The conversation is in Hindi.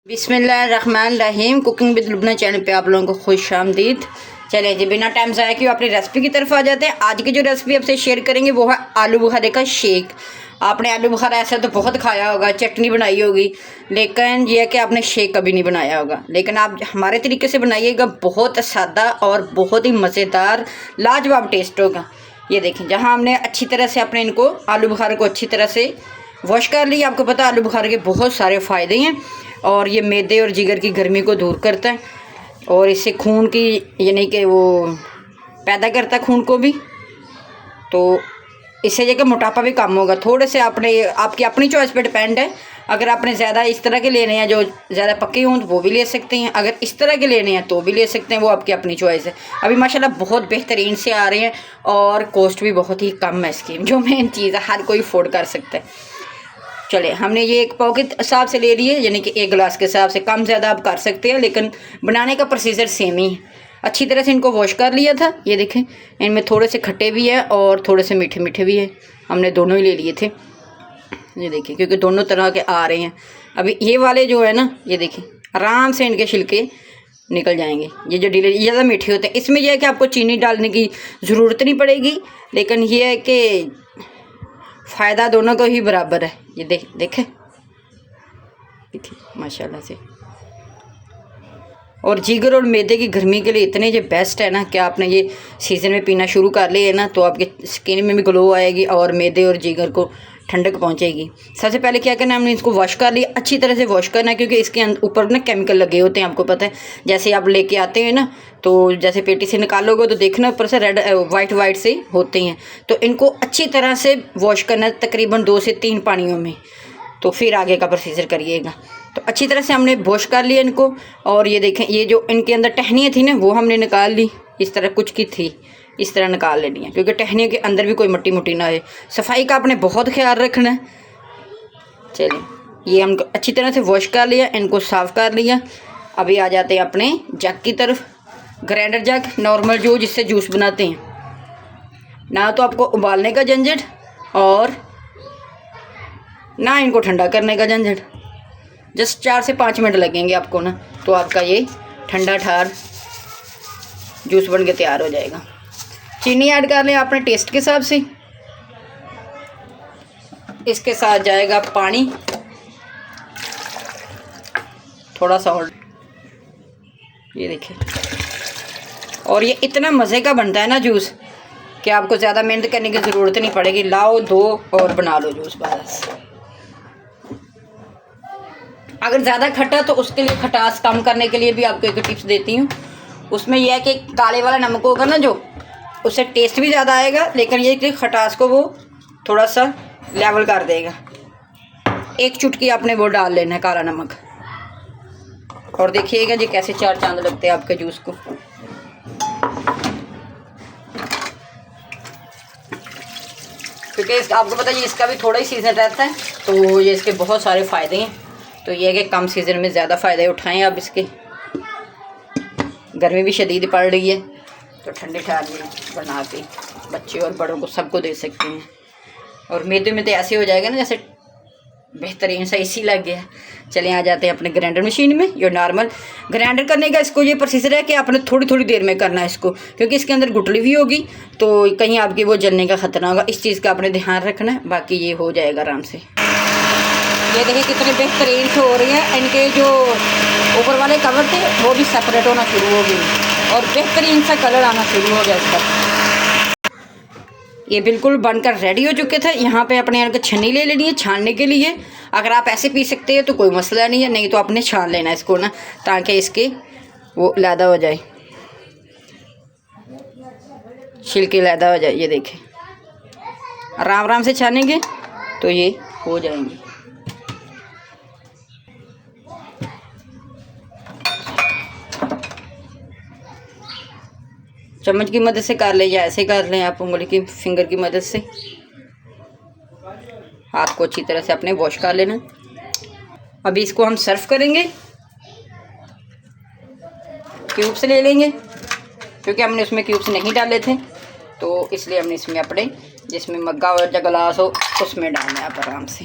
बिस्मिल्लाहिर्रहमानिर्रहीम। कुकिंग विद लुबना चैनल पे आप लोगों को खुश आमदीद। चलें जी, बिना टाइम ज़ाया किए अपनी रेसिपी की तरफ आ जाते हैं। आज की जो रेसिपी आपसे शेयर करेंगे वो है आलू बुखारे का शेक। आपने आलू बुखारा ऐसा तो बहुत खाया होगा, चटनी बनाई होगी, लेकिन ये है कि आपने शेक कभी नहीं बनाया होगा। लेकिन आप हमारे तरीके से बनाइएगा, बहुत सादा और बहुत ही मज़ेदार लाजवाब टेस्ट होगा। ये देखें, जहाँ हमने अच्छी तरह से अपने इनको आलू बुखारे को अच्छी तरह से वॉश कर लिया। आपको पता है आलू बुखारे के बहुत सारे फ़ायदे हैं और ये मैदे और जिगर की गर्मी को दूर करता है और इससे खून की यानी कि वो पैदा करता है खून को भी, तो इससे जगह मोटापा भी कम होगा। थोड़े से आपकी अपनी चॉइस पे डिपेंड है। अगर आपने ज़्यादा इस तरह के लेने हैं जो ज़्यादा पक्के हों तो वो भी ले सकते हैं, अगर इस तरह के लेने हैं तो भी ले सकते हैं, वो आपकी अपनी चॉइस है। अभी माशाल्लाह बहुत बेहतरीन से आ रहे हैं और कॉस्ट भी बहुत ही कम है इसकी, जो मेन चीज़ है हर कोई अफोर्ड कर सकता है। चले, हमने ये एक पाव के हिसाब से ले लिए, यानी कि एक गिलास के हिसाब से, कम ज़्यादा आप कर सकते हैं, लेकिन बनाने का प्रोसीजर सेम ही है। अच्छी तरह से इनको वॉश कर लिया था। ये देखें, इनमें थोड़े से खट्टे भी है और थोड़े से मीठे मीठे भी है। हमने दोनों ही ले लिए थे। ये देखिए, क्योंकि दोनों तरह के आ रहे हैं। अभी ये वाले जो है ना, ये देखिए आराम से इनके छिलके निकल जाएंगे। ये जो ज़्यादा मीठे होते हैं, इसमें यह है कि आपको चीनी डालने की ज़रूरत नहीं पड़ेगी, लेकिन ये है कि फ़ायदा दोनों को ही बराबर है। ये देखें माशाल्लाह से। और जिगर और मैदे की गर्मी के लिए इतने ये बेस्ट है ना कि आपने ये सीज़न में पीना शुरू कर लिए ना तो आपके स्किन में भी ग्लो आएगी और मैदे और जिगर को ठंडक पहुंचेगी। सबसे पहले क्या करना है, हमने इसको वॉश कर लिया। अच्छी तरह से वॉश करना है क्योंकि इसके ऊपर ना केमिकल लगे होते हैं, आपको पता है। जैसे आप लेके आते हैं ना, तो जैसे पेटी से निकालोगे तो देखना ऊपर से रेड वाइट से होते हैं। तो इनको अच्छी तरह से वॉश करना है, तकरीबन 2 से 3 पानियों में, तो फिर आगे का प्रोसीजर करिएगा। तो अच्छी तरह से हमने वॉश कर लिया इनको। और ये देखें, ये जो इनके अंदर टहनियाँ थी ना वो हमने निकाल ली। इस तरह कुछ की थी, इस तरह निकाल लेनी है क्योंकि टहनियों के अंदर भी कोई मट्टी मुट्टी ना आए। सफाई का आपने बहुत ख्याल रखना है। चलिए, ये हम अच्छी तरह से वॉश कर लिया, इनको साफ़ कर लिया। अभी आ जाते हैं अपने जग की तरफ। ग्राइंडर जग नॉर्मल जो जिससे जूस बनाते हैं, ना तो आपको उबालने का झंझट और ना इनको ठंडा करने का झंझट। जस्ट 4 से 5 मिनट लगेंगे आपको ना, तो आपका ये ठंडा ठार जूस बन के तैयार हो जाएगा। चीनी ऐड कर लें अपने टेस्ट के हिसाब से। इसके साथ जाएगा पानी, थोड़ा सा और। ये देखिए, और ये इतना मज़े का बनता है ना जूस कि आपको ज़्यादा मेहनत करने की ज़रूरत नहीं पड़ेगी। लाओ, दो और बना लो जूस बस। अगर ज़्यादा खट्टा तो उसके लिए खटास कम करने के लिए भी आपको एक टिप्स देती हूँ। उसमें यह है कि काले वाला नमक होगा ना जो, उससे टेस्ट भी ज़्यादा आएगा, लेकिन ये कि खटास को वो थोड़ा सा लेवल कर देगा। एक चुटकी आपने वो डाल लेना है काला नमक, और देखिएगा जी कैसे 4 चांद लगते हैं आपके जूस को। क्योंकि आपको पता है इसका भी थोड़ा ही सीज़न रहता है, तो ये इसके बहुत सारे फ़ायदे हैं। तो ये है कि कम सीज़न में ज़्यादा फ़ायदे उठाएं आप इसके। गर्मी भी शदीद पड़ रही है, तो ठंडे ठार में बना के बच्चे और बड़ों को सबको दे सकते हैं। और मैदे में तो ऐसे हो जाएगा ना जैसे बेहतरीन सा इसी लग गया। चले, आ जाते हैं अपने ग्राइंडर मशीन में। ये नॉर्मल ग्राइंडर करने का इसको ये प्रोसीजर है कि आपने थोड़ी थोड़ी देर में करना है इसको, क्योंकि इसके अंदर गुठली भी होगी तो कहीं आपकी वो जलने का ख़तरा होगा। इस चीज़ का आपने ध्यान रखना है, बाकी ये हो जाएगा आराम से। ये देखिए कितने बेहतरीन से हो रही है। इनके जो ऊपर वाले कवर थे वो भी सेपरेट होना शुरू हो गए और बेहतरीन सा कलर आना शुरू हो गया इसका। ये बिल्कुल बनकर रेडी हो चुके थे। यहाँ पे अपने यहाँ छन्नी ले लेनी है छानने के लिए। अगर आप ऐसे पी सकते हैं तो कोई मसला नहीं है, नहीं तो आपने छान लेना है इसको ना, ताकि इसके वो लैदा हो जाए, छिलके लैदा हो जाए। ये देखें, आराम आराम से छानेंगे तो ये हो जाएंगे। चम्मच की मदद से कर लें या ऐसे कर लें आप, उंगली की फिंगर की मदद से। हाथ को अच्छी तरह से अपने वॉश कर लेना। अभी इसको हम सर्व करेंगे, क्यूब्स ले लेंगे क्योंकि हमने उसमें क्यूब्स नहीं डाले थे, तो इसलिए हमने इसमें अपने जिसमें मग्गा हो या गिलास हो उसमें डालना है आप आराम से।